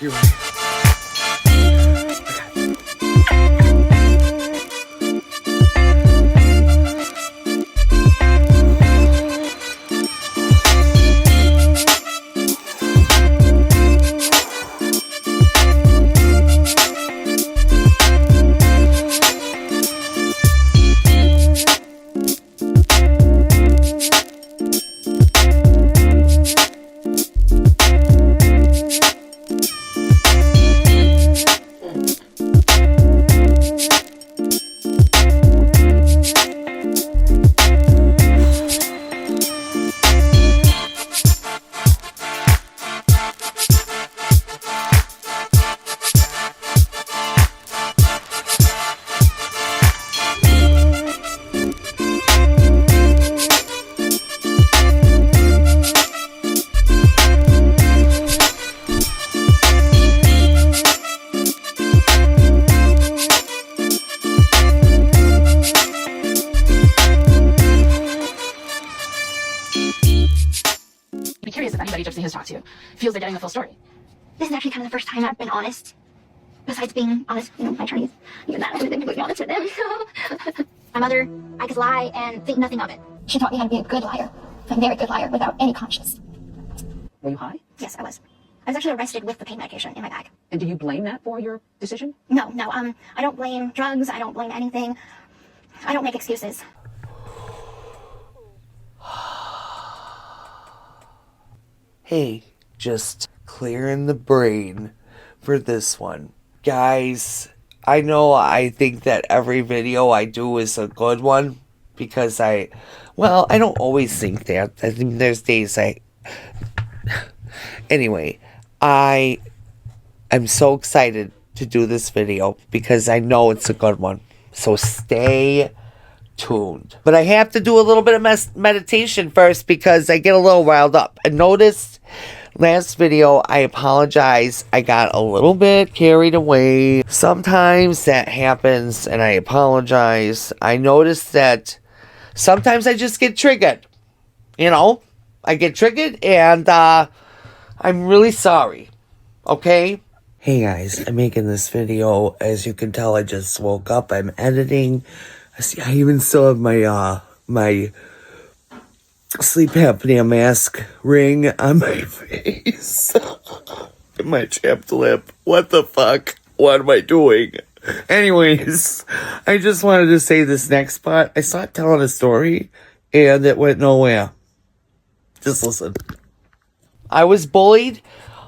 You're right. Be curious if anybody Gypsy has talked to feels they're getting a full story. This is actually kind of the first time I've been honest. Besides being honest, my attorneys, even that I would have been completely honest with them. My mother, I could lie and think nothing of it. She taught me how to be a good liar, a very good liar, without any conscience. Were you high? Yes, I was. I was actually arrested with the pain medication in my bag. And do you blame that for your decision? No, I don't blame drugs. I don't blame anything. I don't make excuses. Hey, just clearing the brain for this one. Guys, I know I think that every video I do is a good one because I don't always think that. I think there's days Anyway, I'm so excited to do this video because I know it's a good one. So stay tuned. But I have to do a little bit of meditation first because I get a little riled up. I noticed last video, I apologize. I got a little bit carried away. Sometimes that happens and I apologize. I noticed that sometimes I just get triggered. You know, I get triggered and I'm really sorry. Okay? Hey guys, I'm making this video. As you can tell, I just woke up. I'm editing. I even still have my sleep apnea mask ring on my face. My chapped lip. What the fuck? What am I doing? Anyways, I just wanted to say this next part. I started telling a story and it went nowhere. Just listen. I was bullied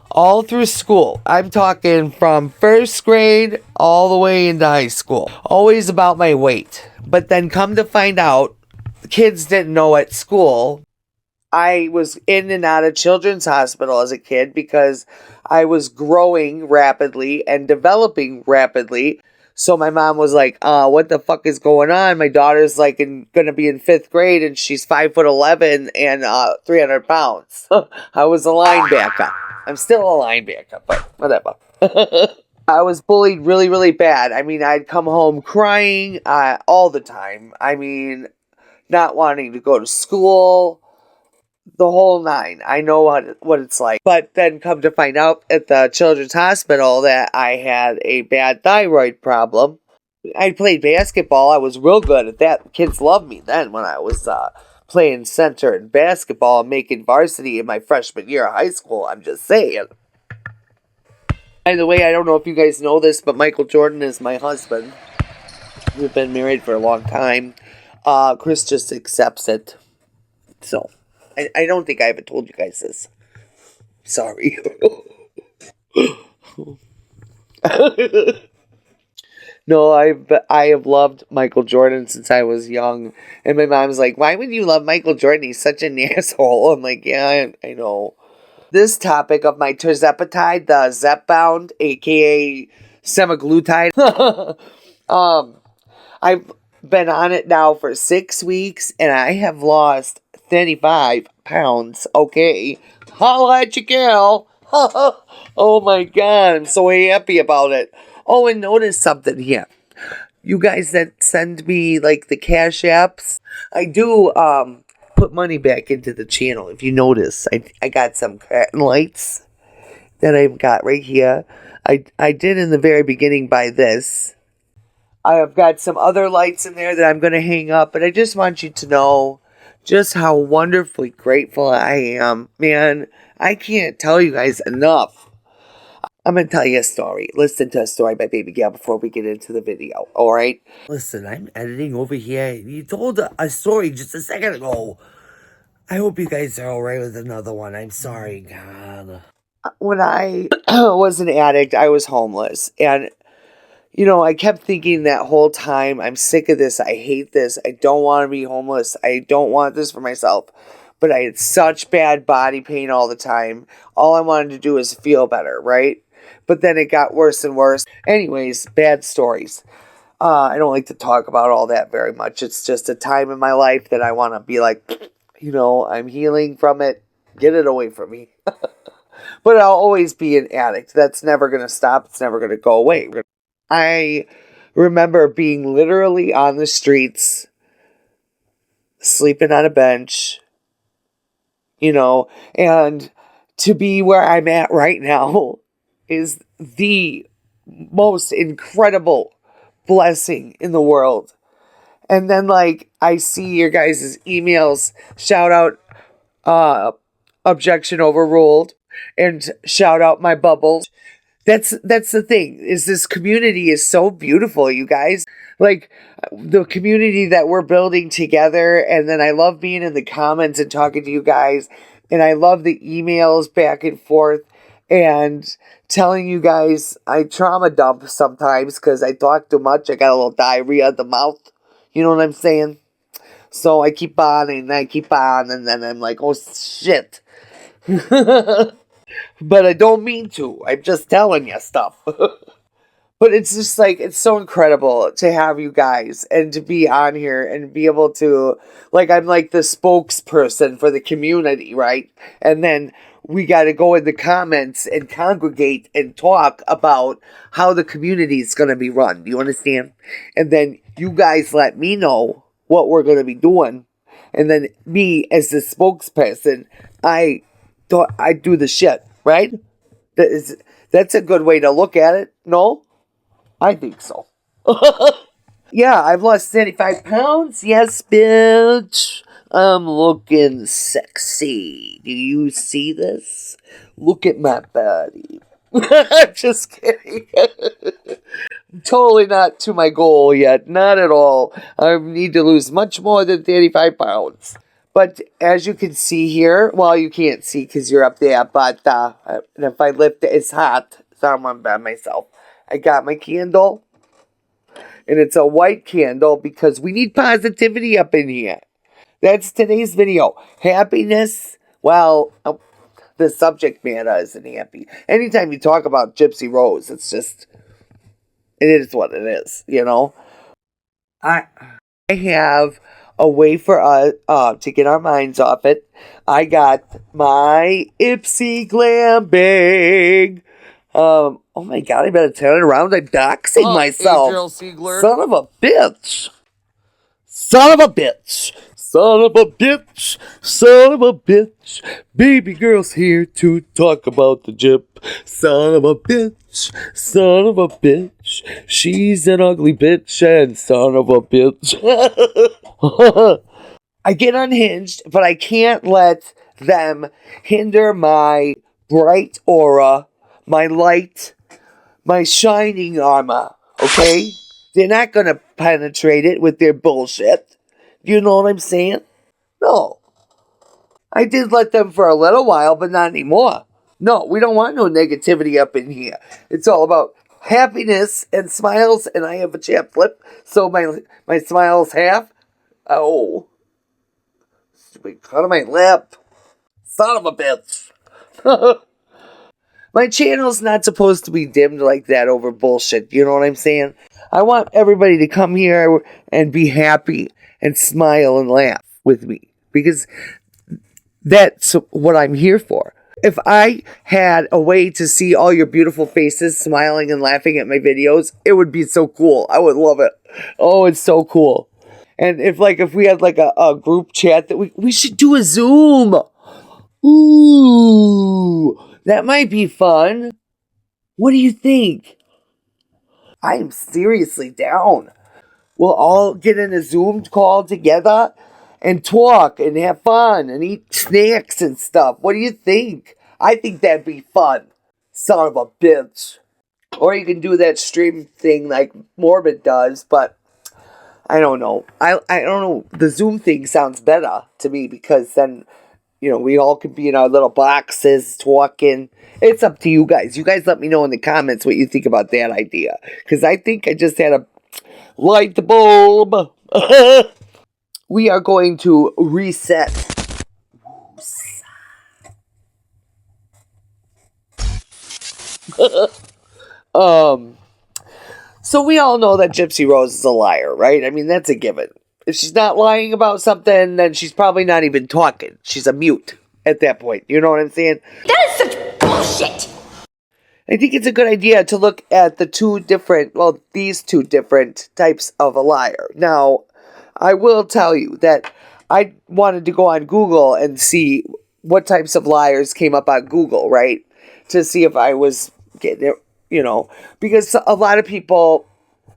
all through school. I'm talking from first grade all the way into high school. Always about my weight. But then come to find out, the kids didn't know at school. I was in and out of children's hospital as a kid because I was growing rapidly and developing rapidly. So my mom was like, what the fuck is going on? My daughter's like gonna be in 5th grade and she's 5'11" and 300 pounds. I was a linebacker. I'm still a linebacker, but whatever. I was bullied really, really bad. I mean, I'd come home crying all the time. I mean, not wanting to go to school. The whole nine. I know what it's like. But then come to find out at the children's hospital that I had a bad thyroid problem. I played basketball. I was real good at that. Kids loved me then when I was playing center in basketball and making varsity in my freshman year of high school. I'm just saying. By the way, I don't know if you guys know this, but Michael Jordan is my husband. We've been married for a long time. Chris just accepts it. So, I don't think I ever told you guys this. Sorry. No, I have loved Michael Jordan since I was young. And my mom's like, why would you love Michael Jordan? He's such an asshole. I'm like, yeah, I know. This topic of my terzepatide, the Zepbound, aka semaglutide. I've been on it now for 6 weeks and I have lost 35 pounds. Okay. Holla at your gal. Oh my god, I'm so happy about it. Oh, and notice something here. you guys that send me like the cash apps, I do put money back into the channel. If you notice, I got some curtain lights that I've got right here. I did in the very beginning buy this. I have got some other lights in there that I'm going to hang up, but I just want you to know just how wonderfully grateful I am. Man, I can't tell you guys enough. I'm going to tell you a story. Listen to a story by Baby Gal before we get into the video, all right? Listen, I'm editing over here. You told a story just a second ago. I hope you guys are all right with another one. I'm sorry, God. When I was an addict, I was homeless. And, you know, I kept thinking that whole time, I'm sick of this. I hate this. I don't want to be homeless. I don't want this for myself. But I had such bad body pain all the time. All I wanted to do was feel better, right? But then it got worse and worse. Anyways, bad stories. I don't like to talk about all that very much. It's just a time in my life that I want to be like, you know, I'm healing from it. Get it away from me. But I'll always be an addict. That's never going to stop. It's never going to go away. I remember being literally on the streets, sleeping on a bench, you know, and to be where I'm at right now is the most incredible blessing in the world. And then, like, I see your guys' emails, shout out, objection overruled, and shout out my bubbles. That's the thing, is this community is so beautiful, you guys. Like, the community that we're building together, and then I love being in the comments and talking to you guys, and I love the emails back and forth, and telling you guys I trauma dump sometimes because I talk too much. I got a little diarrhea of the mouth. You know what I'm saying? So I keep on and I keep on, and then I'm like, oh shit. But I don't mean to. I'm just telling you stuff. But it's just like, it's so incredible to have you guys and to be on here and be able to, like, I'm like the spokesperson for the community, right? And then we got to go in the comments and congregate and talk about how the community is going to be run. Do you understand? And then you guys let me know what we're going to be doing. And then me as the spokesperson, I do the shit, right? That's a good way to look at it. No? I think so. Yeah, I've lost 75 pounds. Yes, bitch. I'm looking sexy. Do you see this? Look at my body. I'm just kidding. Totally not to my goal yet. Not at all. I need to lose much more than 35 pounds. But as you can see here, well, you can't see because you're up there, but if I lift it, it's hot, so I'm by myself. I got my candle, and it's a white candle because we need positivity up in here. That's today's video. Happiness, well, the subject matter isn't happy. Anytime you talk about Gypsy Rose, it's just, it is what it is, you know? I have a way for us to get our minds off it. I got my Ipsy Glam bag. Oh my God, I better turn it around. I'm doxing myself. Adriel Siegler. Son of a bitch. Son of a bitch. Son of a bitch. Son of a bitch. Baby girl's here to talk about the Gyp. Son of a bitch. Son of a bitch. She's an ugly bitch and son of a bitch. I get unhinged, but I can't let them hinder my bright aura, my light, my shining armor, okay? They're not going to penetrate it with their bullshit. You know what I'm saying? No. I did let them for a little while, but not anymore. No, we don't want no negativity up in here. It's all about happiness and smiles, and I have a chapped lip, so my smile's half. Oh. Stupid cut of my lip. Son of a bitch. My channel's not supposed to be dimmed like that over bullshit. You know what I'm saying? I want everybody to come here and be happy and smile and laugh with me. Because that's what I'm here for. If I had a way to see all your beautiful faces smiling and laughing at my videos, it would be so cool. I would love it. Oh, it's so cool. And if we had like a group chat that we should do a Zoom. Ooh, that might be fun. What do you think? I am seriously down. We'll all get in a Zoom call together and talk and have fun and eat snacks and stuff. What do you think? I think that'd be fun. Son of a bitch. Or you can do that stream thing like Morbid does, but I don't know. I don't know. The Zoom thing sounds better to me because then, we all could be in our little boxes talking. It's up to you guys. You guys let me know in the comments what you think about that idea. Because I think I just had a light bulb. We are going to reset. So we all know that Gypsy Rose is a liar, right? I mean, that's a given. If she's not lying about something, then she's probably not even talking. She's a mute at that point. You know what I'm saying? That is such bullshit! I think it's a good idea to look at these two different types of a liar. Now, I will tell you that I wanted to go on Google and see what types of liars came up on Google, right? To see if I was getting it, because a lot of people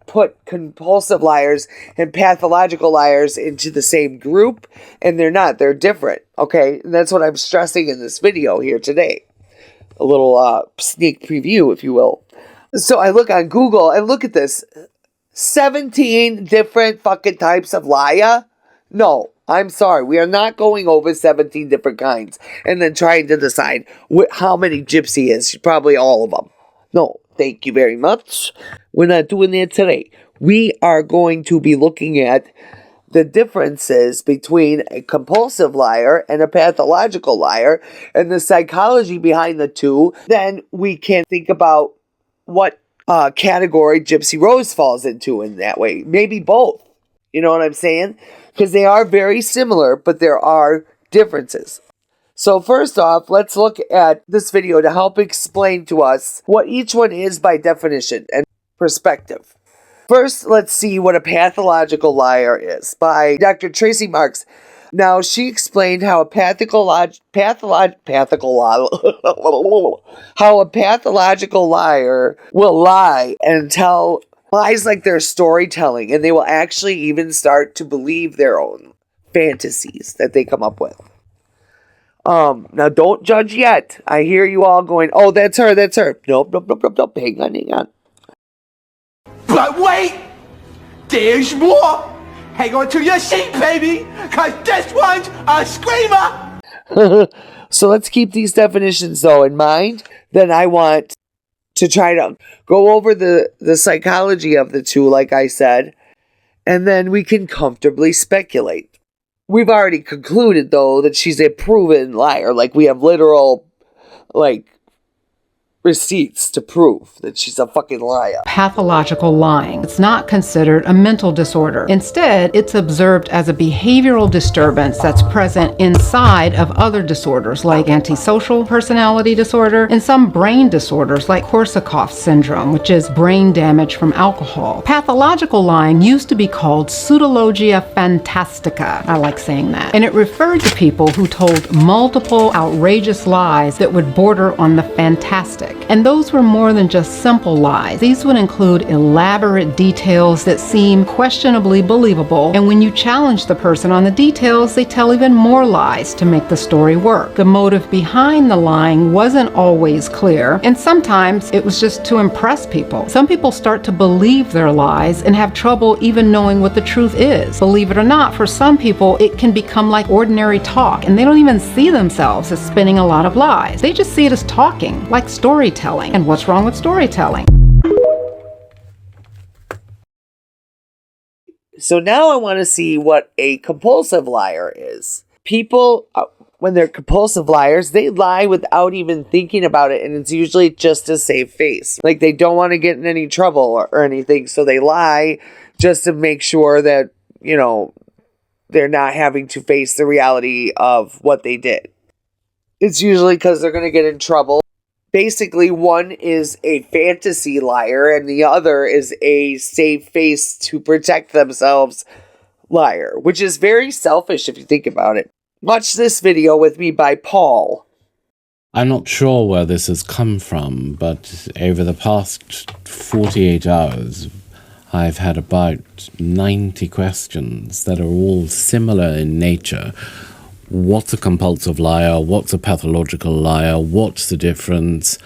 put compulsive liars and pathological liars into the same group, and they're not. They're different, okay? And that's what I'm stressing in this video here today. A little sneak preview, if you will. So I look on Google and look at this. 17 different fucking types of liar? No, I'm sorry. We are not going over 17 different kinds and then trying to decide how many Gypsy is. Probably all of them. No, thank you very much. We're not doing that today. We are going to be looking at the differences between a compulsive liar and a pathological liar and the psychology behind the two. Then we can think about what category Gypsy Rose falls into in that way. Maybe both. You know what I'm saying? Because they are very similar, but there are differences. So first off, let's look at this video to help explain to us what each one is by definition and perspective. First, let's see what a pathological liar is by Dr. Tracy Marks. Now, she explained how a pathological liar will lie and tell lies like they're storytelling, and they will actually even start to believe their own fantasies that they come up with. Now don't judge yet. I hear you all going, oh, that's her. Nope. Hang on. But wait! There's more! Hang on to your seat, baby! Cause this one's a screamer! So let's keep these definitions, though, in mind. Then I want to try to go over the psychology of the two, like I said, and then we can comfortably speculate. We've already concluded, though, that she's a proven liar. Like, we have literal, receipts to prove that she's a fucking liar. Pathological lying. It's not considered a mental disorder. Instead, it's observed as a behavioral disturbance that's present inside of other disorders like antisocial personality disorder and some brain disorders like Korsakoff syndrome, which is brain damage from alcohol. Pathological lying used to be called pseudologia fantastica. I like saying that. And it referred to people who told multiple outrageous lies that would border on the fantastic. And those were more than just simple lies. These would include elaborate details that seem questionably believable, and when you challenge the person on the details, they tell even more lies to make the story work. The motive behind the lying wasn't always clear, and sometimes it was just to impress people. Some people start to believe their lies and have trouble even knowing what the truth is. Believe it or not, for some people, it can become like ordinary talk, and they don't even see themselves as spinning a lot of lies. They just see it as talking, like storytelling. And what's wrong with storytelling? So now I want to see what a compulsive liar is. People, when they're compulsive liars, they lie without even thinking about it, and it's usually just to save face. Like, they don't want to get in any trouble or anything, so they lie just to make sure that, they're not having to face the reality of what they did. it's usually because they're going to get in trouble. Basically, one is a fantasy liar and the other is a save face to protect themselves liar, which is very selfish if you think about it. Watch this video with me by Paul. I'm not sure where this has come from, but over the past 48 hours, I've had about 90 questions that are all similar in nature. What's a compulsive liar? What's a pathological liar? What's the difference?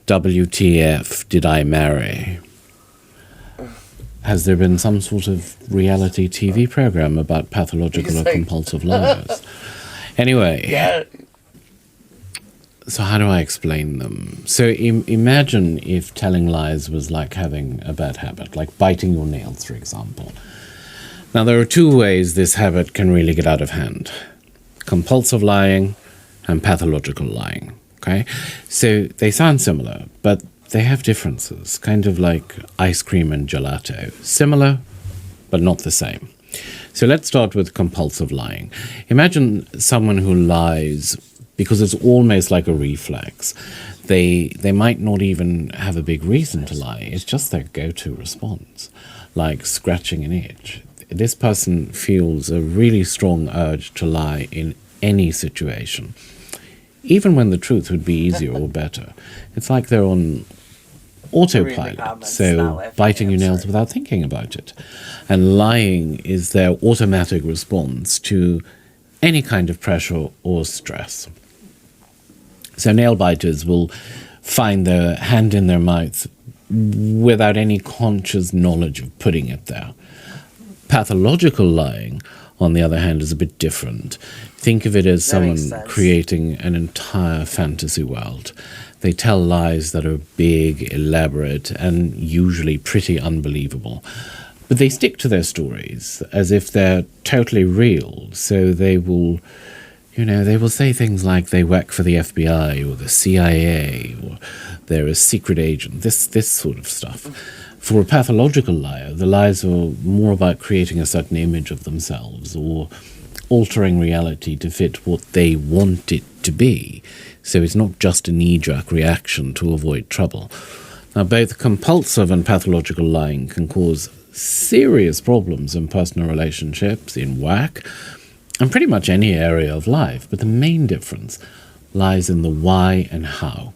WTF did I marry? Has there been some sort of reality TV program about pathological or compulsive liars? Anyway, Yeah. so how do I explain them? So imagine if telling lies was like having a bad habit, like biting your nails, for example. Now, there are two ways this habit can really get out of hand. Compulsive lying and pathological lying, okay? So they sound similar, but they have differences, kind of like ice cream and gelato. Similar, but not the same. So let's start with compulsive lying. Imagine someone who lies because it's almost like a reflex. They might not even have a big reason to lie. It's just their go-to response, like scratching an itch. This person feels a really strong urge to lie in any situation, even when the truth would be easier or better. It's like they're on autopilot, so biting your nails without thinking about it. And lying is their automatic response to any kind of pressure or stress. So nail biters will find their hand in their mouth without any conscious knowledge of putting it there. Pathological lying, on the other hand, is a bit different. Think of it as someone creating an entire fantasy world. They tell lies that are big, elaborate, and usually pretty unbelievable. But they stick to their stories as if they're totally real. So they will, they will say things like they work for the FBI or the CIA or they're a secret agent, this sort of stuff. For a pathological liar, the lies are more about creating a certain image of themselves or altering reality to fit what they want it to be. So it's not just a knee-jerk reaction to avoid trouble. Now, both compulsive and pathological lying can cause serious problems in personal relationships, in work, and pretty much any area of life. But the main difference lies in the why and how.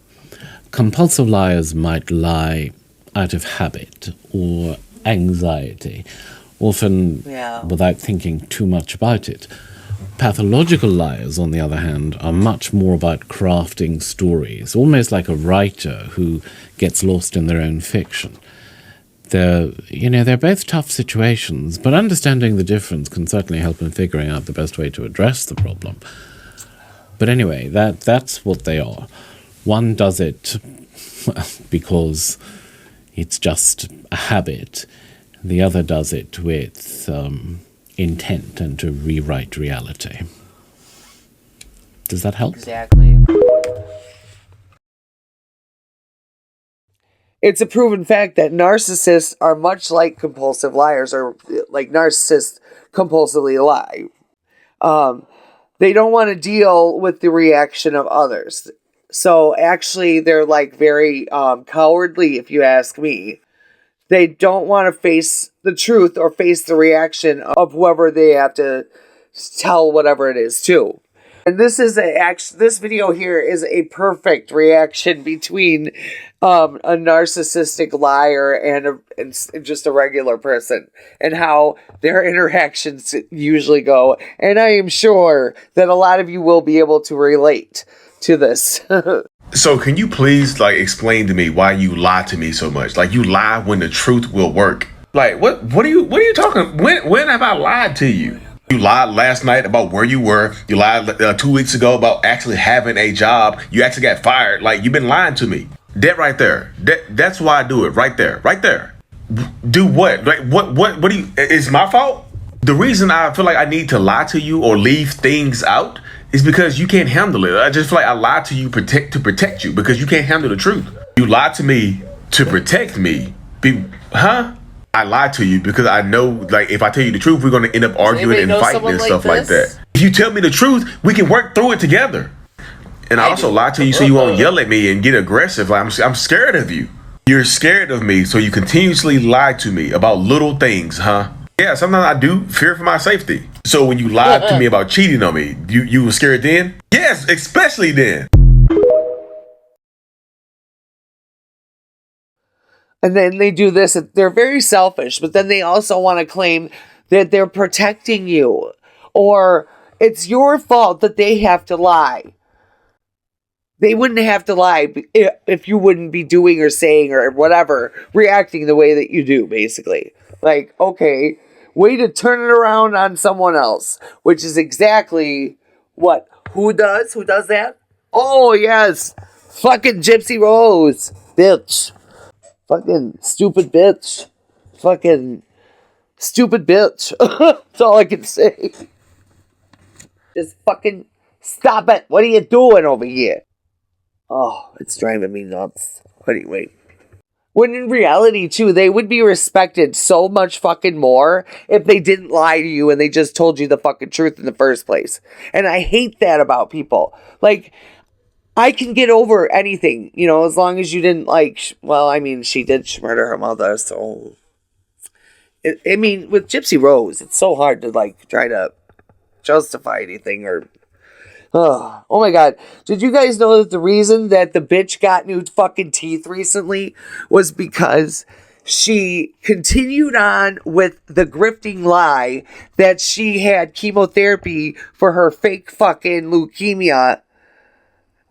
Compulsive liars might lie out of habit or anxiety, often without thinking too much about it. Pathological liars, on the other hand, are much more about crafting stories, almost like a writer who gets lost in their own fiction. They're both tough situations, but understanding the difference can certainly help in figuring out the best way to address the problem. But anyway, that's what they are. One does it because it's just a habit. The other does it with intent and to rewrite reality. Does that help? Exactly. It's a proven fact that narcissists are much like compulsive liars, or like narcissists compulsively lie. They don't want to deal with the reaction of others. So actually, they're like very cowardly, if you ask me. They don't want to face the truth or face the reaction of whoever they have to tell whatever it is to. And this video here is a perfect reaction between a narcissistic liar and just a regular person, and how their interactions usually go. And I am sure that a lot of you will be able to relate to this. So can you please explain to me why you lie to me so much? Like, you lie when the truth will work. Like, what are you talking? When have I lied to you? You lied last night about where you were. You lied 2 weeks ago about actually having a job. You actually got fired. Like, you've been lying to me. That right there. That's why I do it. Right there. Right there. Do what? Like, what do you? It's my fault. The reason I feel like I need to lie to you or leave things out is because you can't handle it. I just feel like I lied to you to protect you because you can't handle the truth. You lied to me to protect me. I lied to you because I know, like, if I tell you the truth, we're going to end up arguing and fighting and stuff like that. If you tell me the truth, we can work through it together. And I also lie to you so you won't yell at me and get aggressive. Like I'm scared of you. You're scared of me, so you continuously lie to me about little things, huh? Yeah, sometimes I do fear for my safety. So when you lied to me about cheating on me, you were scared then? Yes, especially then. And then they do this. They're very selfish, but then they also want to claim that they're protecting you, or it's your fault that they have to lie. They wouldn't have to lie if you wouldn't be doing or saying or whatever, reacting the way that you do, basically. Like, okay, way to turn it around on someone else, which is exactly what? Who does? Who does that? Oh, yes. Fucking Gypsy Rose. Bitch. Fucking stupid bitch. Fucking stupid bitch. That's all I can say. Just fucking stop it. What are you doing over here? Oh, it's driving me nuts. Anyway. When in reality, too, they would be respected so much fucking more if they didn't lie to you and they just told you the fucking truth in the first place. And I hate that about people. Like, I can get over anything, you know, as long as you didn't, like, well, I mean, she did murder her mother, so... I mean, with Gypsy Rose, it's so hard to, like, try to justify anything or... Oh my god. Did you guys know that the reason that the bitch got new fucking teeth recently was because she continued on with the grifting lie that she had chemotherapy for her fake fucking leukemia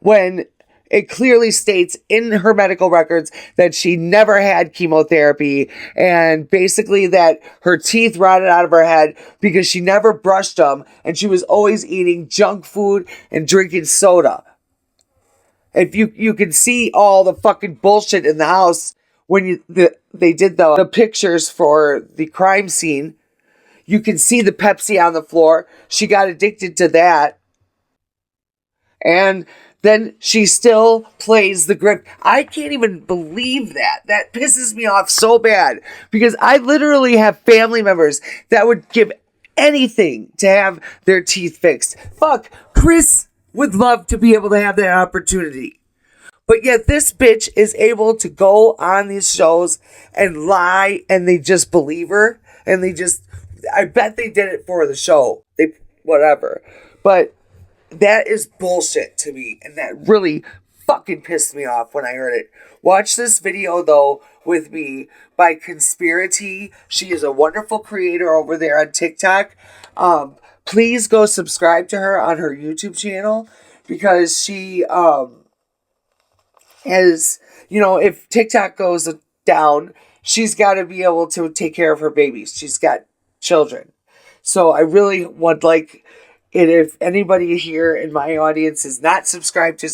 when it clearly states in her medical records that she never had chemotherapy and basically that her teeth rotted out of her head because she never brushed them and she was always eating junk food and drinking soda. If you can see all the fucking bullshit in the house when they did the pictures for the crime scene. You can see the Pepsi on the floor. She got addicted to that. And then she still plays the grift. I can't even believe that. That pisses me off so bad. Because I literally have family members that would give anything to have their teeth fixed. Fuck, Chris would love to be able to have that opportunity. But yet this bitch is able to go on these shows and lie and they just believe her. And they just, I bet they did it for the show. Whatever. But that is bullshit to me, and that really fucking pissed me off when I heard it. Watch this video, though, with me by Conspiracy. She is a wonderful creator over there on TikTok. Please go subscribe to her on her YouTube channel, because she has, you know, if TikTok goes down, she's got to be able to take care of her babies. She's got children. So I really would like... And if anybody here in my audience is not subscribed to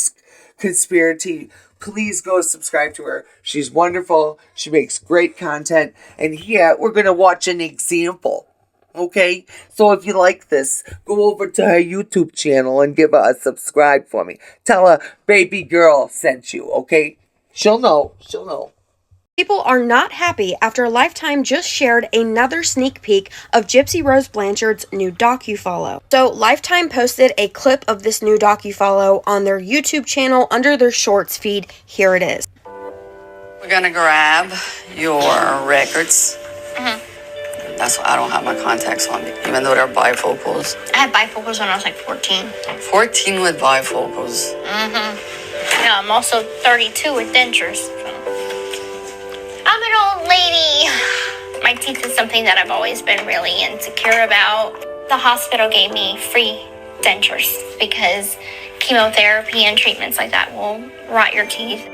Conspiracy, please go subscribe to her. She's wonderful. She makes great content. And here, we're going to watch an example. Okay? So if you like this, go over to her YouTube channel and give her a subscribe for me. Tell her baby girl sent you, okay? She'll know. She'll know. People are not happy after Lifetime just shared another sneak peek of Gypsy Rose Blanchard's new docu-follow. So Lifetime posted a clip of this new docu-follow on their YouTube channel under their shorts feed. Here it is. We're gonna grab your records. That's why I don't have my contacts on me, even though they're bifocals. I had bifocals when I was like 14. 14 with bifocals. Yeah, I'm also 32 with dentures. I'm an old lady. My teeth is something that I've always been really insecure about. The hospital gave me free dentures because chemotherapy and treatments like that will rot your teeth.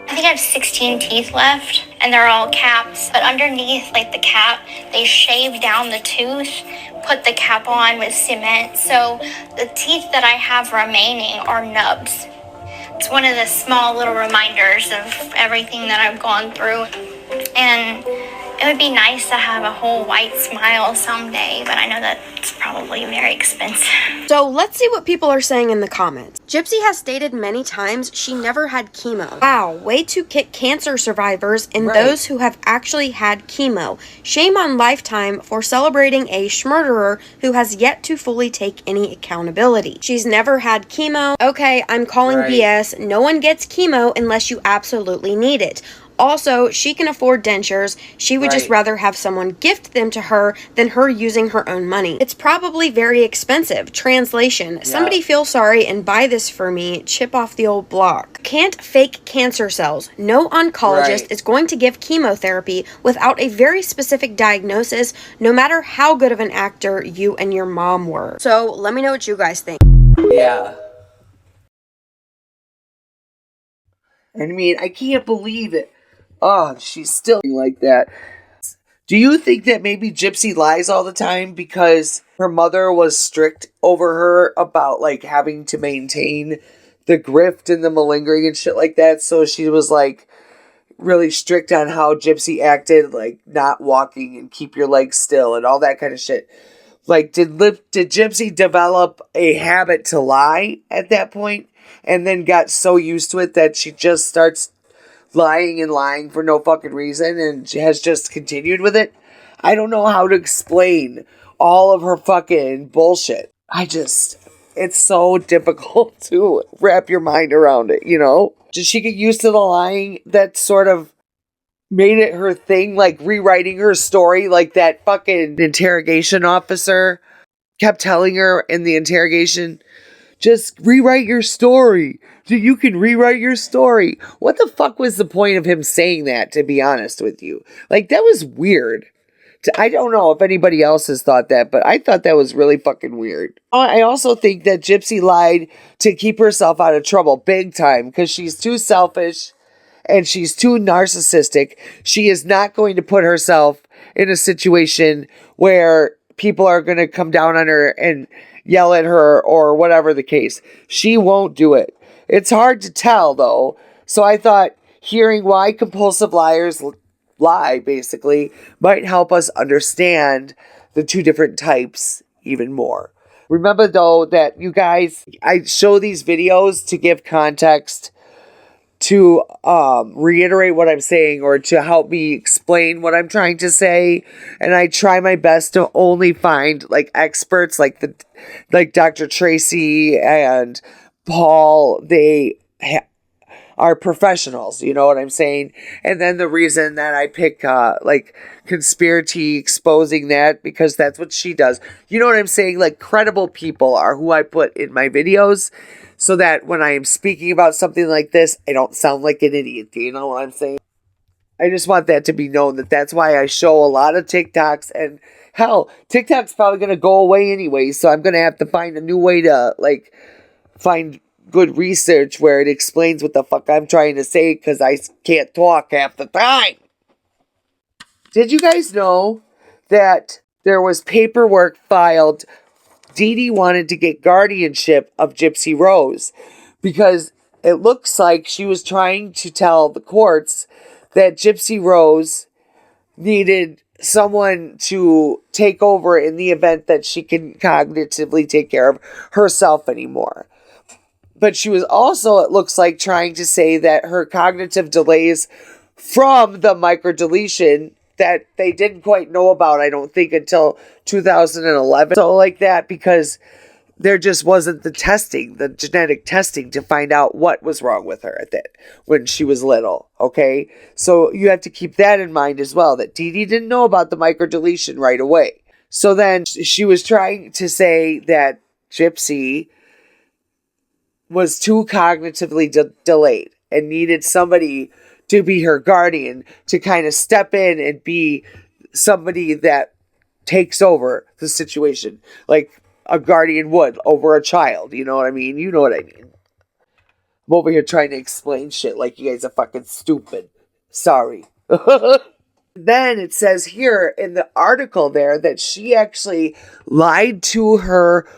I think I have 16 teeth left, and they're all caps. But underneath, like the cap, they shaved down the tooth, put the cap on with cement. So the teeth that I have remaining are nubs. It's one of the small little reminders of everything that I've gone through. And It would be nice to have a whole white smile someday, but I know that's probably very expensive. So let's see what people are saying in the comments. Gypsy has stated many times she never had chemo. Wow, way to kick cancer survivors and those who have actually had chemo. Shame on Lifetime for celebrating a schmurderer who has yet to fully take any accountability. She's never had chemo. Okay, I'm calling BS. No one gets chemo unless you absolutely need it. Also, she can afford dentures. She would just rather have someone gift them to her than her using her own money. It's probably very expensive. Translation. Somebody feel sorry and buy this for me. Chip off the old block. Can't fake cancer cells. No oncologist is going to give chemotherapy without a very specific diagnosis, no matter how good of an actor you and your mom were. So, let me know what you guys think. Yeah. I mean, I can't believe it. Oh, she's still like that. Do you think that maybe Gypsy lies all the time because her mother was strict over her about, like, having to maintain the grift and the malingering and shit like that? So she was, like, really strict on how Gypsy acted, like, not walking and keep your legs still and all that kind of shit. Like, did Gypsy develop a habit to lie at that point and then got so used to it that she just starts lying and lying for no fucking reason and she has just continued with it? I don't know how to explain all of her fucking bullshit. It's so difficult to wrap your mind around it, you know? Did she get used to the lying that sort of made it her thing, like rewriting her story like that fucking interrogation officer kept telling her in the interrogation? Just rewrite your story. You can rewrite your story. What the fuck was the point of him saying that, to be honest with you? Like, that was weird. I don't know if anybody else has thought that, but I thought that was really fucking weird. I also think that Gypsy lied to keep herself out of trouble big time because she's too selfish and she's too narcissistic. She is not going to put herself in a situation where people are going to come down on her and yell at her or whatever the case. She won't do it. It's hard to tell, though. So I thought hearing why compulsive liars lie, basically, might help us understand the two different types even more. Remember, though, that you guys, I show these videos to give context, to reiterate what I'm saying, or to help me explain what I'm trying to say. And I try my best to only find, like, experts like Dr. Tracy and Paul. They are professionals, you know what I'm saying? And then the reason that I pick like Conspiracy exposing that, because that's what she does. You know what I'm saying? Like, credible people are who I put in my videos, so that when I am speaking about something like this, I don't sound like an idiot. Do you know what I'm saying? I just want that to be known, that that's why I show a lot of TikToks. And hell, TikTok's probably going to go away anyway, so I'm going to have to find a new way to, like, find good research where it explains what the fuck I'm trying to say, because I can't talk half the time. Did you guys know that there was paperwork filed? Dee Dee wanted to get guardianship of Gypsy Rose because it looks like she was trying to tell the courts that Gypsy Rose needed someone to take over in the event that she can cognitively take care of herself anymore. But she was also, it looks like, trying to say that her cognitive delays from the microdeletion that they didn't quite know about, I don't think, until 2011. So like that, because there just wasn't the testing, the genetic testing to find out what was wrong with her when she was little, okay? So you have to keep that in mind as well, that Dee Dee didn't know about the microdeletion right away. So then she was trying to say that Gypsy was too cognitively delayed and needed somebody to be her guardian, to kind of step in and be somebody that takes over the situation, like a guardian would over a child. You know what I mean? You know what I mean. I'm over here trying to explain shit like you guys are fucking stupid. Sorry. Then it says here in the article there that she actually lied to her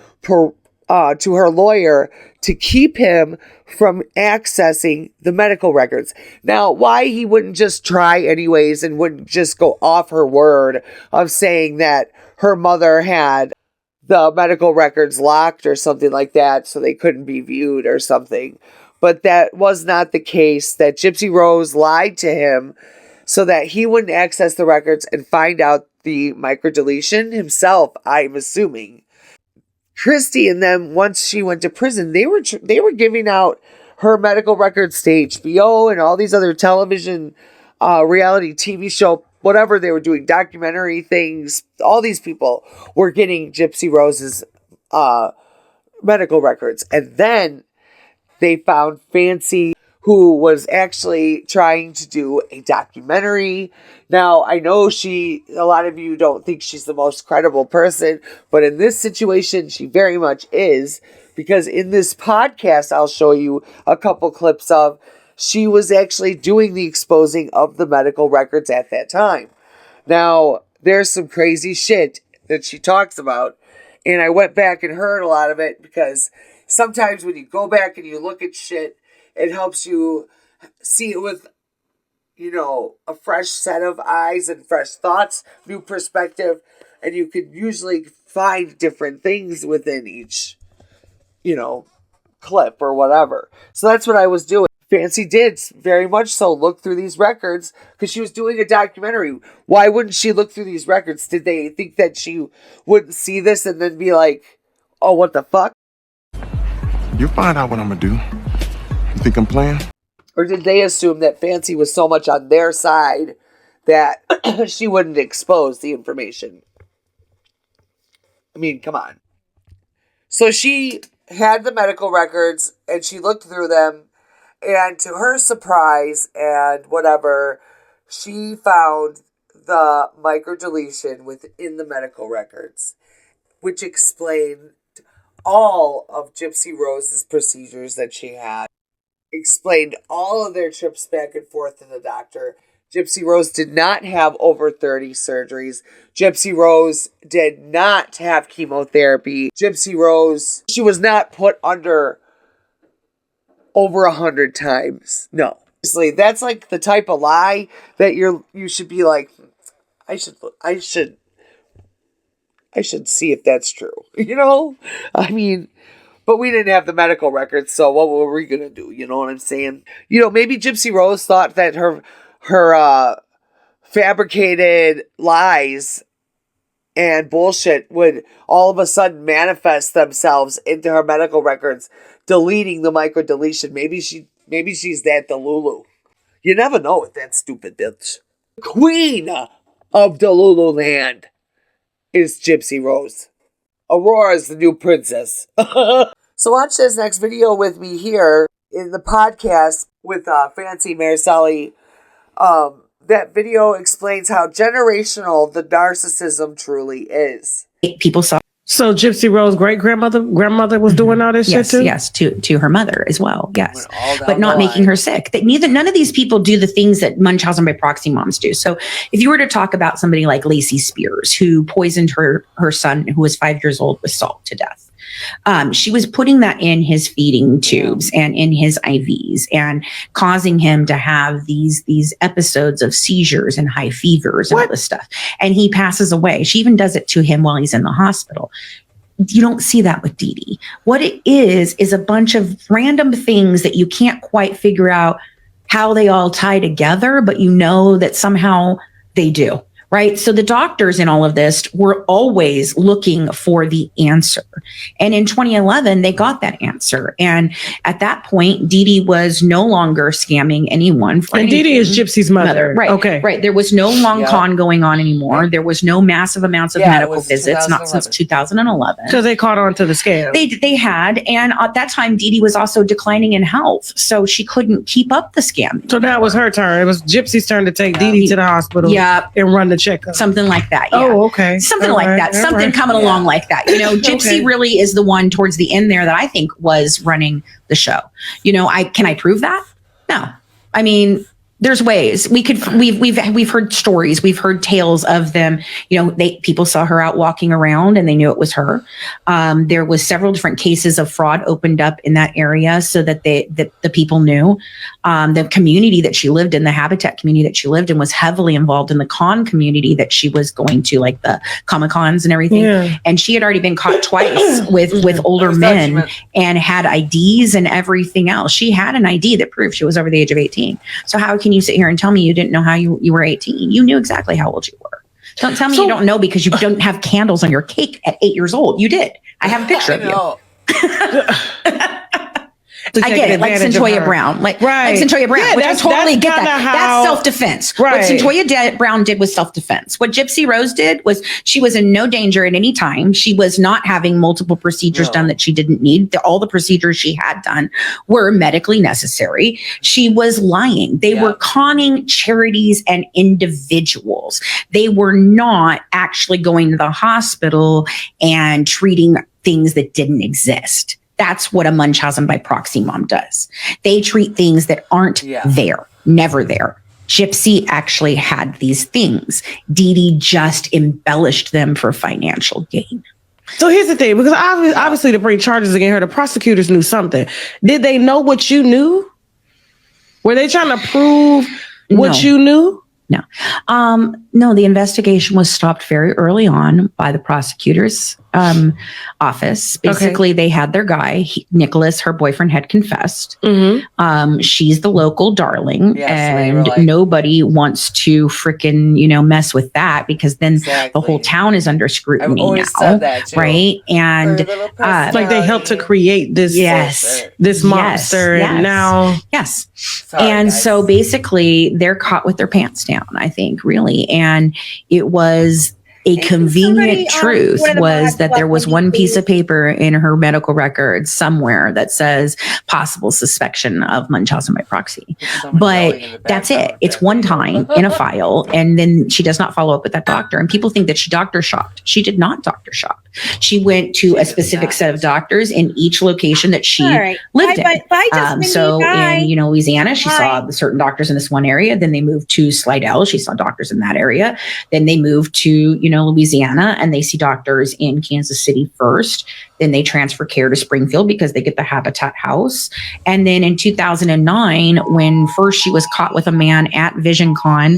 lawyer to keep him from accessing the medical records. Now, why he wouldn't just try anyways and wouldn't just go off her word of saying that her mother had the medical records locked or something like that so they couldn't be viewed or something. But that was not the case, that Gypsy Rose lied to him so that he wouldn't access the records and find out the microdeletion himself, I'm assuming. Christy and them, once she went to prison, they were giving out her medical records to HBO and all these other television, reality TV show, whatever they were doing, documentary things. All these people were getting Gypsy Rose's medical records. And then they found Fancy, who was actually trying to do a documentary. Now, I know a lot of you don't think she's the most credible person, but in this situation, she very much is, because in this podcast, I'll show you a couple clips of, she was actually doing the exposing of the medical records at that time. Now, there's some crazy shit that she talks about, and I went back and heard a lot of it, because sometimes when you go back and you look at shit, it helps you see it with, a fresh set of eyes and fresh thoughts, new perspective, and you can usually find different things within each, clip or whatever. So that's what I was doing. Fancy did very much so look through these records because she was doing a documentary. Why wouldn't she look through these records? Did they think that she wouldn't see this and then be like, oh, what the fuck? You'll find out what I'm gonna do. You think I'm playing? Or did they assume that Fancy was so much on their side that she wouldn't expose the information? I mean, come on. So she had the medical records and she looked through them, and to her surprise and whatever, she found the microdeletion within the medical records, which explained all of Gypsy Rose's procedures that she had. Explained all of their trips back and forth to the doctor. Gypsy Rose did not have over 30 surgeries. Gypsy Rose did not have chemotherapy. Gypsy Rose, she was not put under over 100 times. No. Seriously, that's like the type of lie that you should be like, I should see if that's true. I mean, but we didn't have the medical records, so what were we going to do? You know what I'm saying? Maybe Gypsy Rose thought that her fabricated lies and bullshit would all of a sudden manifest themselves into her medical records, deleting the microdeletion. Maybe she's that Delulu. You never know with that stupid bitch. Queen of Delulu land is Gypsy Rose. Aurora is the new princess. So watch this next video with me here in the podcast with Fancy Maricelli. That video explains how generational the narcissism truly is. People saw. So Gypsy Rose's grandmother was doing all this shit too? Yes, to her mother as well. Yes, but not making her sick. None of these people do the things that Munchausen by proxy moms do. So if you were to talk about somebody like Lacey Spears, who poisoned her son, who was 5 years old, with salt to death. She was putting that in his feeding tubes and in his IVs and causing him to have these episodes of seizures and high fevers and all this stuff. And he passes away. She even does it to him while he's in the hospital. You don't see that with Dee Dee. What it is a bunch of random things that you can't quite figure out how they all tie together, but you know that somehow they do. Right. So the doctors in all of this were always looking for the answer. And in 2011, they got that answer. And at that point, Dee Dee was no longer scamming anyone. And Dee Dee is Gypsy's mother. Right. Okay. Right. There was no long con going on anymore. Right. There was no massive amounts of medical visits, not since 2011. So they caught on to the scam. They had. And at that time, Dee Dee was also declining in health. So she couldn't keep up the scam. So that was her turn. It was Gypsy's turn to take Dee Dee to the hospital and run the checkup. Something like that. Yeah. Oh, okay. Something like that. Something coming along like that. Gypsy really is the one towards the end there that I think was running the show. Can I prove that? No. I mean, There's ways we've heard stories, we've heard tales of them. People saw her out walking around and they knew it was her. There was several different cases of fraud opened up in that area so that the people knew. The community that she lived in, the habitat community that she lived in, was heavily involved in the con community that she was going to, like the Comic Cons and everything. Yeah. And she had already been caught twice with older men and had IDs and everything else. She had an ID that proved she was over the age of 18. So how can you sit here and tell me you didn't know how you were 18? You knew exactly how old you were. Don't tell me you don't know because you don't have candles on your cake at 8 years old. You did. I have a picture of you. I get it, like Centoya Brown, like Centoya Brown, yeah, which I totally get that. That's self-defense. Right. What Centoya Brown did was self-defense. What Gypsy Rose did was she was in no danger at any time. She was not having multiple procedures done that she didn't need. All the procedures she had done were medically necessary. She was lying. They were conning charities and individuals. They were not actually going to the hospital and treating things that didn't exist. That's what a Munchausen by proxy mom does. They treat things that aren't there, never there. Gypsy actually had these things. Dee Dee just embellished them for financial gain. So here's the thing, because obviously to bring charges against her, the prosecutors knew something. Did they know what you knew? Were they trying to prove what you knew? No. No, the investigation was stopped very early on by the prosecutor's office. Basically, they had their guy, Nicholas, her boyfriend, had confessed. Mm-hmm. She's the local darling, and nobody wants to freaking, mess with that, because then the whole town is under scrutiny now, right? And it's like they helped to create this monster, and now so basically they're caught with their pants down, I think, really. And it was a convenient truth was that there was one piece of paper in her medical record somewhere that says possible suspicion of Munchausen by proxy. But that's it. It's one time in a file, and then she does not follow up with that doctor. And people think that she doctor shopped. She did not doctor shop. She went to a specific set of doctors in each location that she lived in. So in Louisiana, she saw certain doctors in this one area. Then they moved to Slidell. She saw doctors in that area. Then they moved to Louisiana, and they see doctors in Kansas City first. Then they transfer care to Springfield because they get the Habitat House. And then in 2009, when first she was caught with a man at VisionCon,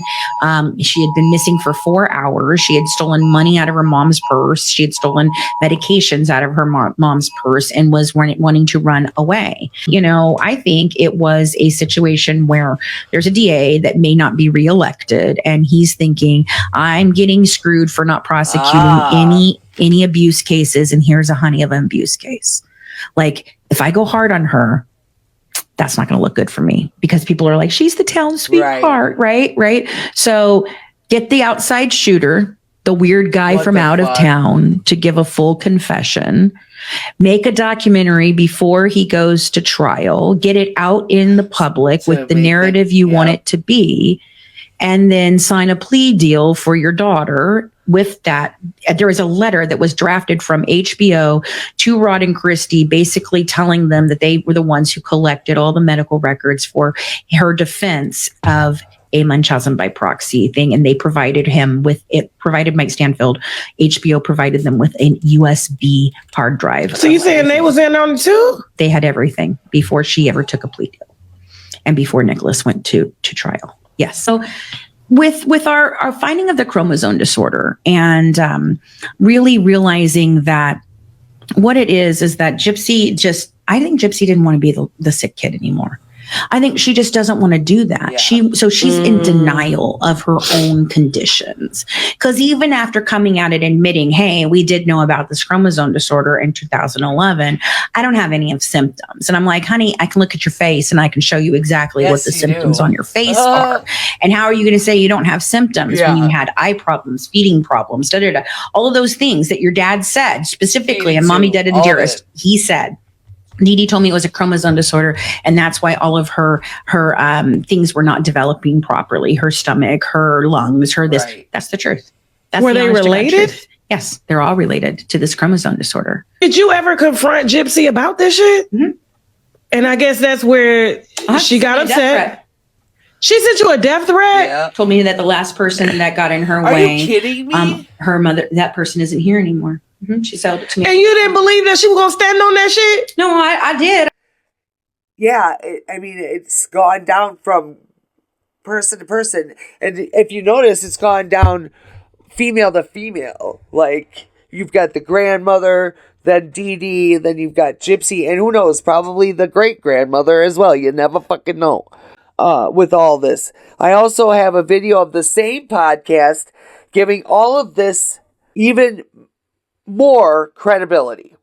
she had been missing for 4 hours. She had stolen money out of her mom's purse. She had stolen medications out of her mom's purse and was wanting to run away. I think it was a situation where there's a DA that may not be reelected, and he's thinking, I'm getting screwed for not prosecuting any abuse cases, and here's a honey of an abuse case. Like, if I go hard on her, that's not going to look good for me, because people are like, she's the town sweetheart, right? So get the outside shooter, the weird guy from out of town, to give a full confession. Make a documentary before he goes to trial. Get it out in the public with the narrative you want it to be, and then sign a plea deal for your daughter. With that, there was a letter that was drafted from HBO to Rod and Christie, basically telling them that they were the ones who collected all the medical records for her defense of a Munchausen by proxy thing. And they provided him with it, provided Mike Stanfield. HBO provided them with a USB hard drive. So you saying they was in on it too? They had everything before she ever took a plea deal and before Nicholas went to trial. Yes. So with our finding of the chromosome disorder, and really realizing that what it is that Gypsy I think Gypsy didn't want to be the sick kid anymore. I think she just doesn't want to do that. Yeah. She's in denial of her own conditions. Because even after coming out and admitting, hey, we did know about this chromosome disorder in 2011, I don't have any of symptoms. And I'm like, honey, I can look at your face and I can show you exactly what the symptoms on your face are. And how are you going to say you don't have symptoms when you had eye problems, feeding problems, all of those things that your dad said specifically, and Mommy, Dad, and Dearest, he said. Dee Dee told me it was a chromosome disorder, and that's why all of her things were not developing properly. Her stomach, her lungs, her this. Right. That's the truth. Were they related? Yes, they're all related to this chromosome disorder. Did you ever confront Gypsy about this shit? Mm-hmm. And I guess that's where she got upset. She sent you a death threat? Yeah. Told me that the last person that got in her Are way. you kidding me? Her mother, that person isn't here anymore. She sold it to me. And you didn't believe that she was going to stand on that shit? No, I did. Yeah, I mean, it's gone down from person to person. And if you notice, it's gone down female to female. Like, you've got the grandmother, then Dee Dee, then you've got Gypsy, and who knows, probably the great-grandmother as well. You never fucking know with all this. I also have a video of the same podcast giving all of this even more credibility.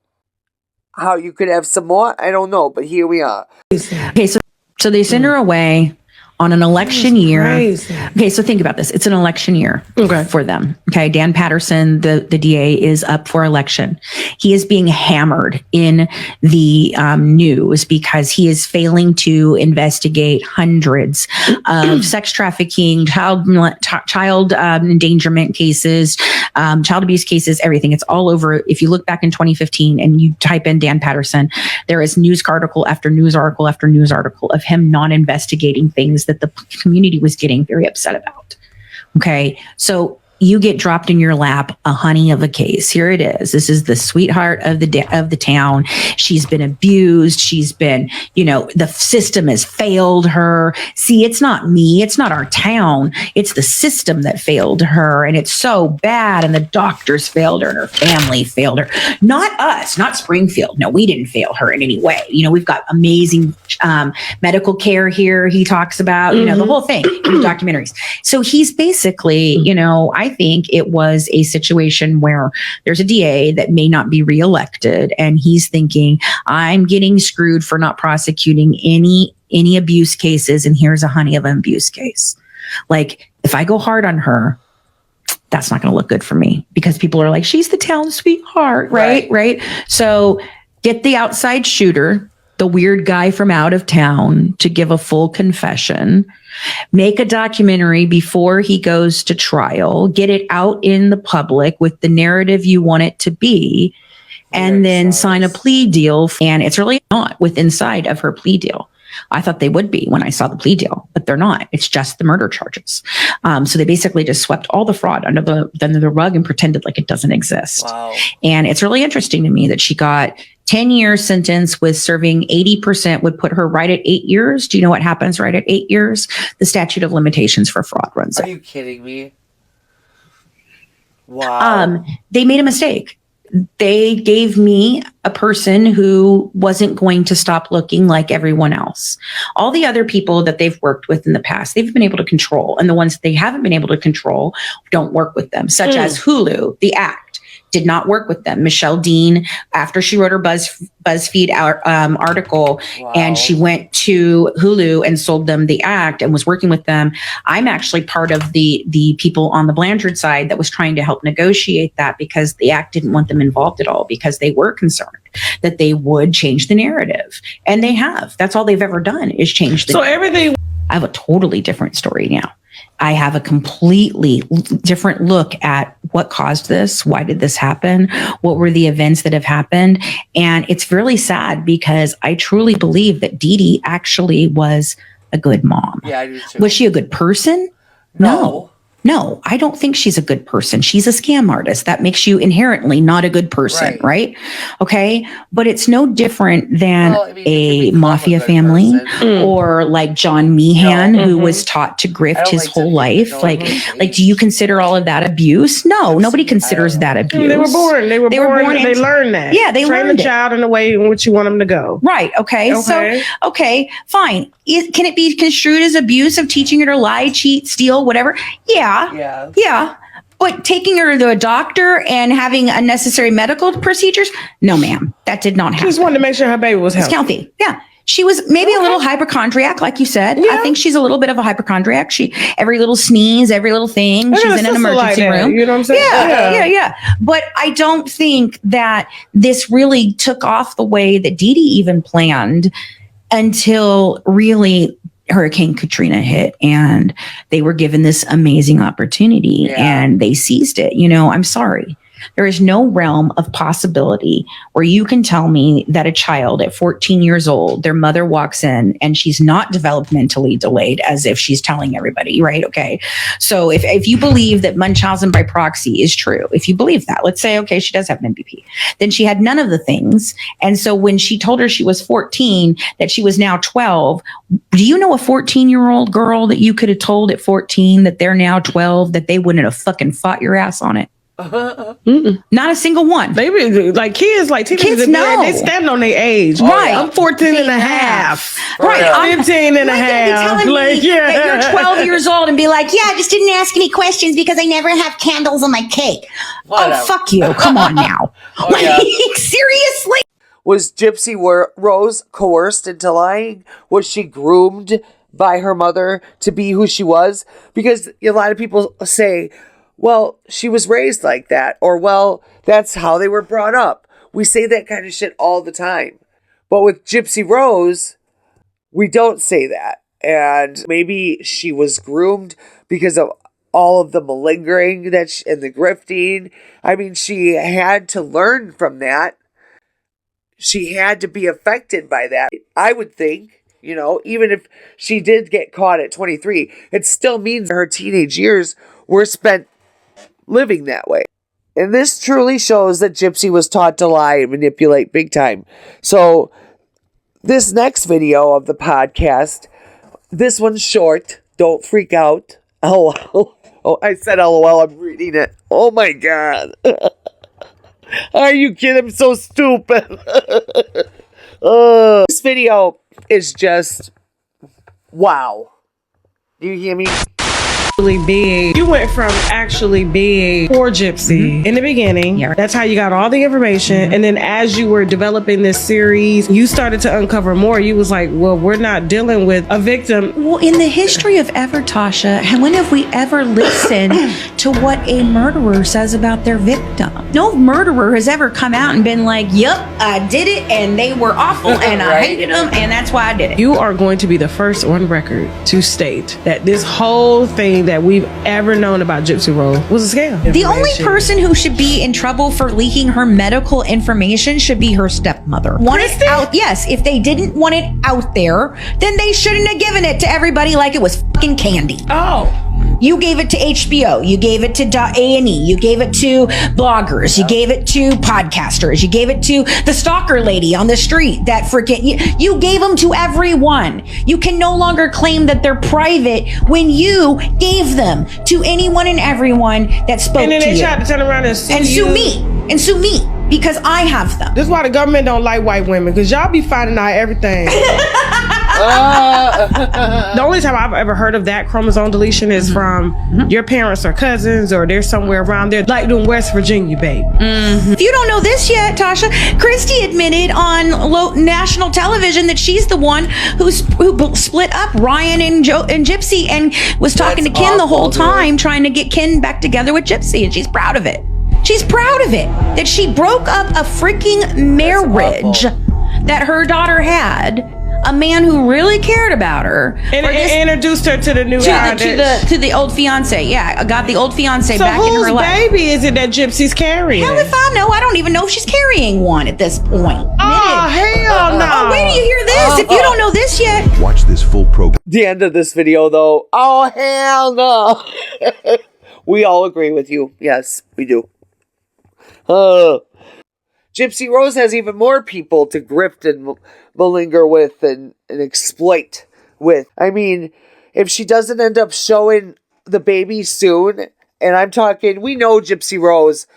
How you could have some more, I don't know, but here we are. Okay, so they send her away on an election year. Crazy. Okay, so think about this. It's an election year for them. Okay, Dan Patterson, the DA, is up for election. He is being hammered in the news because he is failing to investigate hundreds of sex trafficking, child endangerment cases, child abuse cases, everything. It's all over. If you look back in 2015 and you type in Dan Patterson, there is news article after news article after news article of him not investigating things that the community was getting very upset about. Okay. So you get dropped in your lap a honey of a case. Here it is. This is the sweetheart of the town. She's been abused. She's been, the system has failed her. See, it's not me. It's not our town. It's the system that failed her. And it's so bad. And the doctors failed her and her family failed her. Not us, not Springfield. No, we didn't fail her in any way. We've got amazing medical care here. He talks about, the whole thing, documentaries. So he's basically, I think it was a situation where there's a DA that may not be reelected, and he's thinking, I'm getting screwed for not prosecuting any abuse cases, and here's a honey of an abuse case. Like, if I go hard on her, that's not going to look good for me, because people are like, she's the town sweetheart, right? So get the outside shooter, the weird guy from out of town, to give a full confession. Make a documentary before he goes to trial, get it out in the public with the narrative you want it to be, and then sign a plea deal. And it's really not with inside of her plea deal. I thought they would be when I saw the plea deal, but they're not. It's just the murder charges. So they basically just swept all the fraud under the rug and pretended like it doesn't exist. Wow. And it's really interesting to me that she got 10-year sentence with serving 80% would put her right at 8 years. Do you know what happens right at 8 years? The statute of limitations for fraud runs out. Are you kidding me? Wow. They made a mistake. They gave me a person who wasn't going to stop looking like everyone else. All the other people that they've worked with in the past, they've been able to control. And the ones that they haven't been able to control don't work with them, such as Hulu, The Act. Did not work with them. Michelle Dean, after she wrote her BuzzFeed article, and she went to Hulu and sold them The Act and was working with them. I'm actually part of the people on the Blanchard side that was trying to help negotiate that, because The Act didn't want them involved at all, because they were concerned that they would change the narrative. And they have. That's all they've ever done, is change the narrative. Everything. I have a totally different story now. I have a completely different look at what caused this. Why did this happen? What were the events that have happened? And it's really sad, because I truly believe that Dee Dee actually was a good mom. Yeah, I do too. Was she a good person? No, I don't think she's a good person. She's a scam artist. That makes you inherently not a good person, right? Okay. But it's no different than a mafia family or like John Meehan, who was taught to grift his whole life. Like, do you consider all of that abuse? No, nobody considers that abuse. They were born. They learned that. Yeah, they train learned the child in the way in which you want them to go. Right. Okay. So, fine. Can it be construed as abuse of teaching her to lie, cheat, steal, whatever? Yeah. But taking her to a doctor and having unnecessary medical procedures? No, ma'am. That did not happen. She just wanted to make sure her baby was healthy. Yeah. She was maybe a little hypochondriac, like you said. Yeah. I think she's a little bit of a hypochondriac. Every little sneeze, every little thing, she's in an emergency room. You know what I'm saying? Yeah. But I don't think that this really took off the way that Dee Dee even planned until really Hurricane Katrina hit, and they were given this amazing opportunity and they seized it. I'm sorry. There is no realm of possibility where you can tell me that a child at 14 years old, their mother walks in and she's not developmentally delayed as if she's telling everybody, right? Okay. So if you believe that Munchausen by proxy is true, if you believe that, let's say, okay, she does have an MBP, then she had none of the things. And so when she told her she was 14, that she was now 12, do you know a 14-year-old girl that you could have told at 14 that they're now 12, that they wouldn't have fucking fought your ass on it? Not a single one. They be like kids, like kids know. They stand on their age. Right. I'm 14 and a half. Right. I'm 15 and a half. Telling me that you're 12 years old and be like, yeah, I just didn't ask any questions because I never have candles on my cake. Whatever. Oh, fuck you. Come on now. Seriously? Was Gypsy Rose coerced into lying? Was she groomed by her mother to be who she was? Because a lot of people say, well, she was raised like that, or well, that's how they were brought up. We say that kind of shit all the time. But with Gypsy Rose, we don't say that. And maybe she was groomed because of all of the malingering and the grifting. I mean, she had to learn from that. She had to be affected by that. I would think, even if she did get caught at 23, it still means her teenage years were spent living that way. And this truly shows that Gypsy was taught to lie and manipulate big time. So this next video of the podcast, this one's short. Don't freak out. LOL. Oh, I said LOL. I'm reading it. Oh my God. Are you kidding? I'm so stupid. This video is just wow. Do you hear me? You went from actually being poor Gypsy in the beginning. Yeah. That's how you got all the information. And then as you were developing this series, you started to uncover more. You was like, well, we're not dealing with a victim. Well, in the history of ever, Tasha, when have we ever listened to what a murderer says about their victim? No murderer has ever come out and been like, yep, I did it, and they were awful, and I hated them, and that's why I did it. You are going to be the first on record to state that this whole thing that we've ever known about Gypsy Rose was a scam. The only person who should be in trouble for leaking her medical information should be her stepmother. Want it out? Yes. If they didn't want it out there, then they shouldn't have given it to everybody like it was fucking candy. Oh. You gave it to HBO. You gave it to A&E. You gave it to bloggers. You gave it to podcasters. You gave it to the stalker lady on the street. That freaking you gave them to everyone. You can no longer claim that they're private when you gave them to anyone and everyone that spoke to you. And then they tried to turn around and sue me because I have them. This is why the government don't like white women, because y'all be finding out everything. The only time I've ever heard of that chromosome deletion is from your parents or cousins, or they're somewhere around there, like in West Virginia, babe. If you don't know this yet, Tasha, Christy admitted on national television that she's the one who split up Ryan and Gypsy, and was talking to Ken the whole time, trying to get Ken back together with Gypsy, and she's proud of it. She's proud of it, that she broke up a freaking marriage that her daughter had. A man who really cared about her and introduced her to the new to the old fiance. Yeah, I got the old fiance back in her life. So whose baby is it that Gypsy's carrying? Hell if I know. I don't even know if she's carrying one at this point. Oh, hell no. Oh, wait till you hear this. If you don't know this yet. Watch this full program. The end of this video, though. Oh, hell no. We all agree with you. Yes, we do. Gypsy Rose has even more people to grift and malinger with and exploit with. I mean, if she doesn't end up showing the baby soon, and I'm talking, we know Gypsy Rose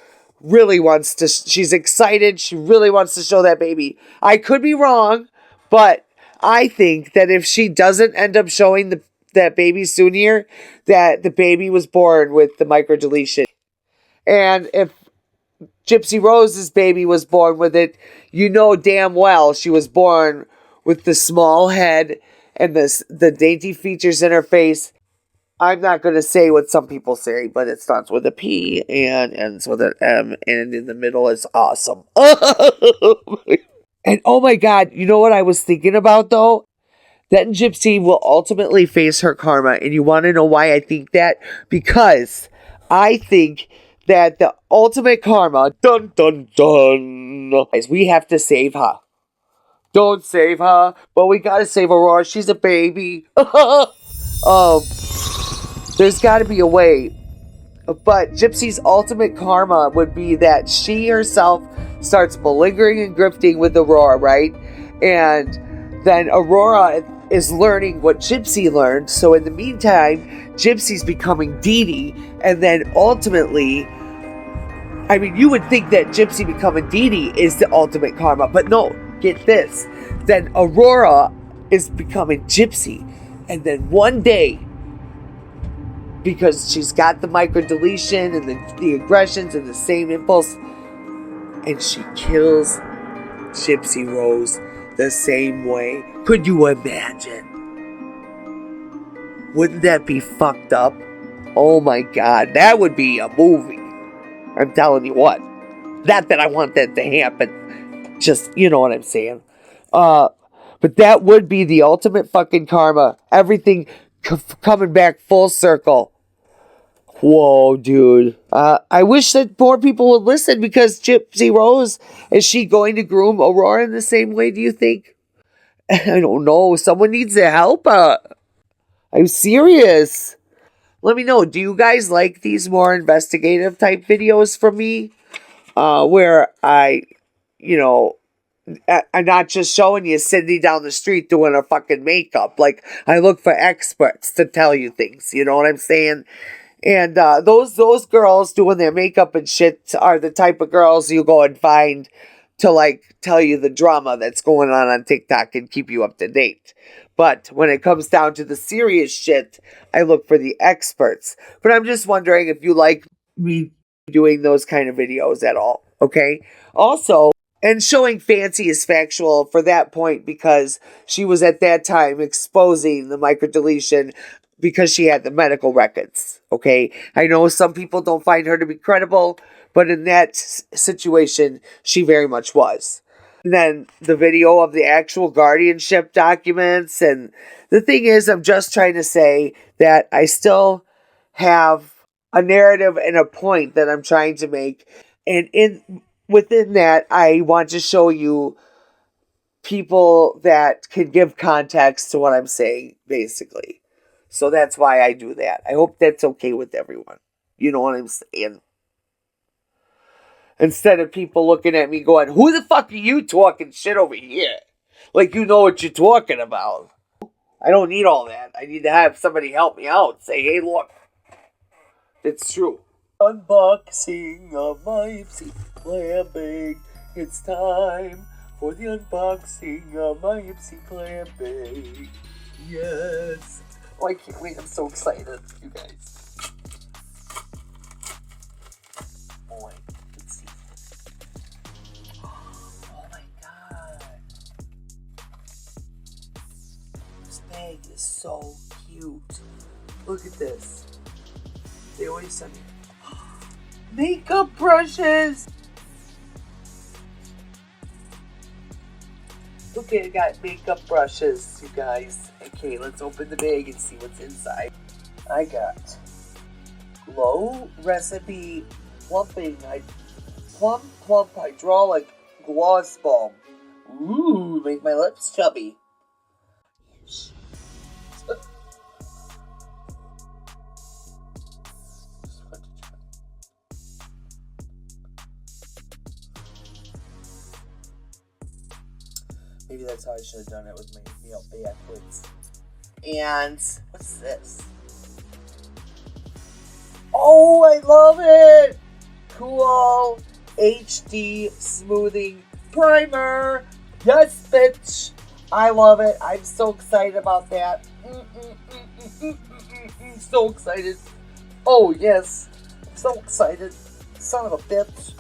really wants to, she's excited, she really wants to show that baby. I could be wrong, but I think that if she doesn't end up showing that baby soon here, that the baby was born with the microdeletion. And if Gypsy Rose's baby was born with it, you know damn well she was born with the small head and the dainty features in her face. I'm not going to say what some people say, but it starts with a P and ends with an M, and in the middle is awesome. And oh my God, you know what I was thinking about though? That Gypsy will ultimately face her karma, and you want to know why I think that? Because I think that the ultimate karma, dun dun dun, is we have to save her. Don't save her, but we gotta save Aurora. She's a baby. There's gotta be a way. But Gypsy's ultimate karma would be that she herself starts malingering and grifting with Aurora, right? And then Aurora is learning what Gypsy learned. So in the meantime, Gypsy's becoming Dee Dee. And then ultimately, I mean, you would think that Gypsy becoming Dee Dee is the ultimate karma. But no, get this. Then Aurora is becoming Gypsy. And then one day, because she's got the microdeletion and the aggressions and the same impulse, and she kills Gypsy Rose the same way. Could you imagine? Wouldn't that be fucked up? Oh my god, that would be a movie. I'm telling you what. Not that I want that to happen. Just, you know what I'm saying. But that would be the ultimate fucking karma. Everything coming back full circle. Whoa, dude. I wish that more people would listen, because Gypsy Rose, is she going to groom Aurora in the same way, do you think? I don't know. Someone needs to help her. I'm serious. Let me know. Do you guys like these more investigative type videos from me? Where I'm not just showing you Cindy down the street doing her fucking makeup. Like, I look for experts to tell you things. You know what I'm saying? And those girls doing their makeup and shit are the type of girls you go and find to, like, tell you the drama that's going on TikTok and keep you up to date. But when it comes down to the serious shit, I look for the experts. But I'm just wondering if you like me doing those kind of videos at all, okay? Also, and showing Fancy is factual for that point, because she was at that time exposing the microdeletion because she had the medical records, okay? I know some people don't find her to be credible, but in that situation, she very much was. And then the video of the actual guardianship documents, and the thing is, I'm just trying to say that I still have a narrative and a point that I'm trying to make, and within that, I want to show you people that can give context to what I'm saying, basically. So that's why I do that. I hope that's okay with everyone. You know what I'm saying? Instead of people looking at me going, who the fuck are you talking shit over here? Like, you know what you're talking about. I don't need all that. I need to have somebody help me out. Say, hey, look. It's true. Unboxing of my Gypsy clam bag. It's time for the unboxing of my Gypsy clam bag. Yes. Oh, I can't wait. I'm so excited, you guys. Boy, let's see. Oh my god. This bag is so cute. Look at this. They always send me makeup brushes. Okay, I got makeup brushes, you guys. Okay, let's open the bag and see what's inside. I got low recipe plump hydraulic gloss balm. Ooh, make my lips chubby. Maybe that's how I should have done it with my meal backwards. And what's this? Oh, I love it! Cool HD smoothing primer. Yes, bitch. I love it. I'm so excited about that. So excited. Oh, yes. I'm so excited. Son of a bitch.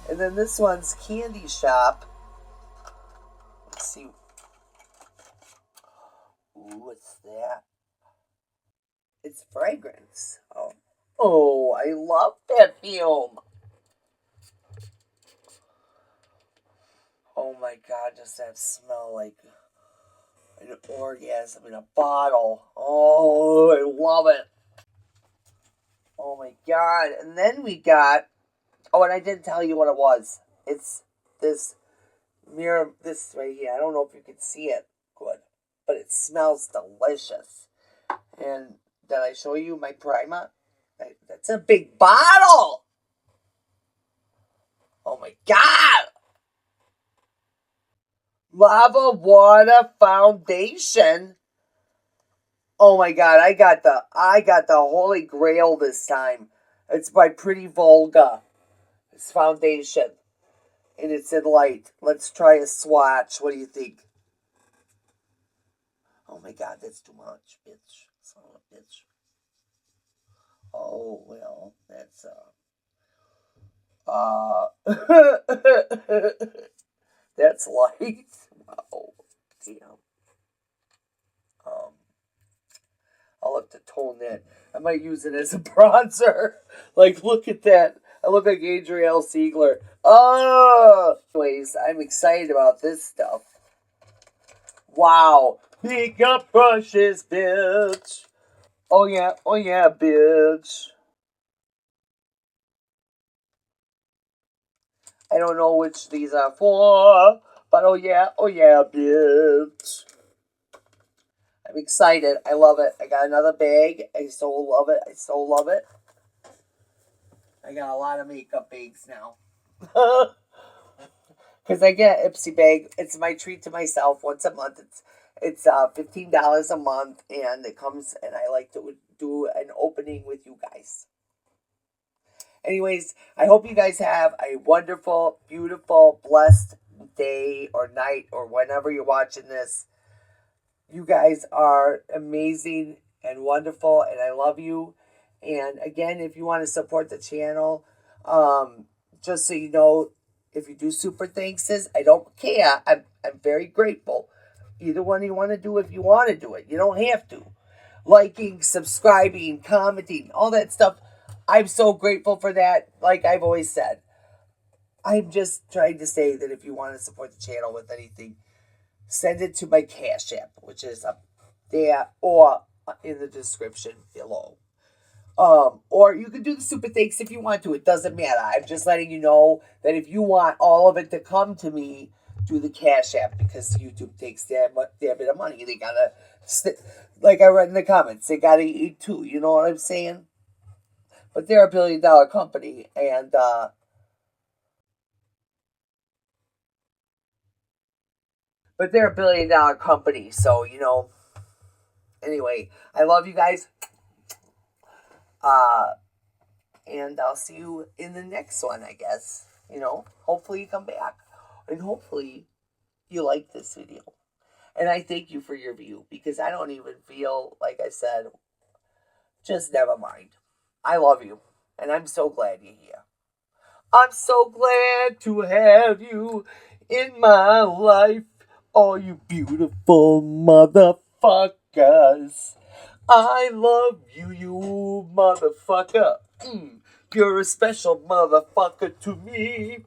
And then this one's Candy Shop. Let's see. Ooh, what's that? It's fragrance. Oh, I love perfume. Oh my god, does that smell like an orgasm in a bottle? Oh, I love it. Oh my god. And then we got Oh, and I didn't tell you what it was. It's this mirror, this right here. I don't know if you can see it good, but it smells delicious. And did I show you my primer? That's a big bottle. Oh my God. Lava Water Foundation. Oh my God, I got the Holy Grail this time. It's by Pretty Volga. It's foundation. And it's in light. Let's try a swatch. What do you think? Oh my God, that's too much, bitch. Son of a bitch. Oh, well, that's, that's light. Oh, damn. I'll have to tone that. I might use it as a bronzer. Like, look at that. I look like Adrielle Siegler. Oh! Anyways, I'm excited about this stuff. Wow. Pick up brushes, bitch. Oh yeah, bitch. I don't know which these are for, but oh yeah, bitch. I'm excited. I love it. I got another bag. I so love it. I got a lot of makeup bags now. Because I get an Gypsy bag. It's my treat to myself once a month. It's $15 a month, and it comes, and I like to do an opening with you guys. Anyways, I hope you guys have a wonderful, beautiful, blessed day or night or whenever you're watching this. You guys are amazing and wonderful, and I love you. And again, if you want to support the channel, just so you know, if you do super thanks, I don't care. I'm very grateful. Either one you want to do if you want to do it. You don't have to. Liking, subscribing, commenting, all that stuff. I'm so grateful for that. Like I've always said, I'm just trying to say that if you want to support the channel with anything, send it to my Cash App, which is up there or in the description below. Or you can do the super thanks if you want to. It doesn't matter. I'm just letting you know that if you want all of it to come to me, do the Cash App, because YouTube takes their bit of money. They gotta, like I read in the comments, they gotta eat too. You know what I'm saying? But they're $1 billion company, and so you know. Anyway, I love you guys. And I'll see you in the next one, I guess. You know, hopefully you come back. And hopefully you like this video. And I thank you for your view, because I don't even feel, like I said, just never mind. I love you. And I'm so glad you're here. I'm so glad to have you in my life. All you beautiful motherfuckers. I love you, you motherfucker. You're a special motherfucker to me.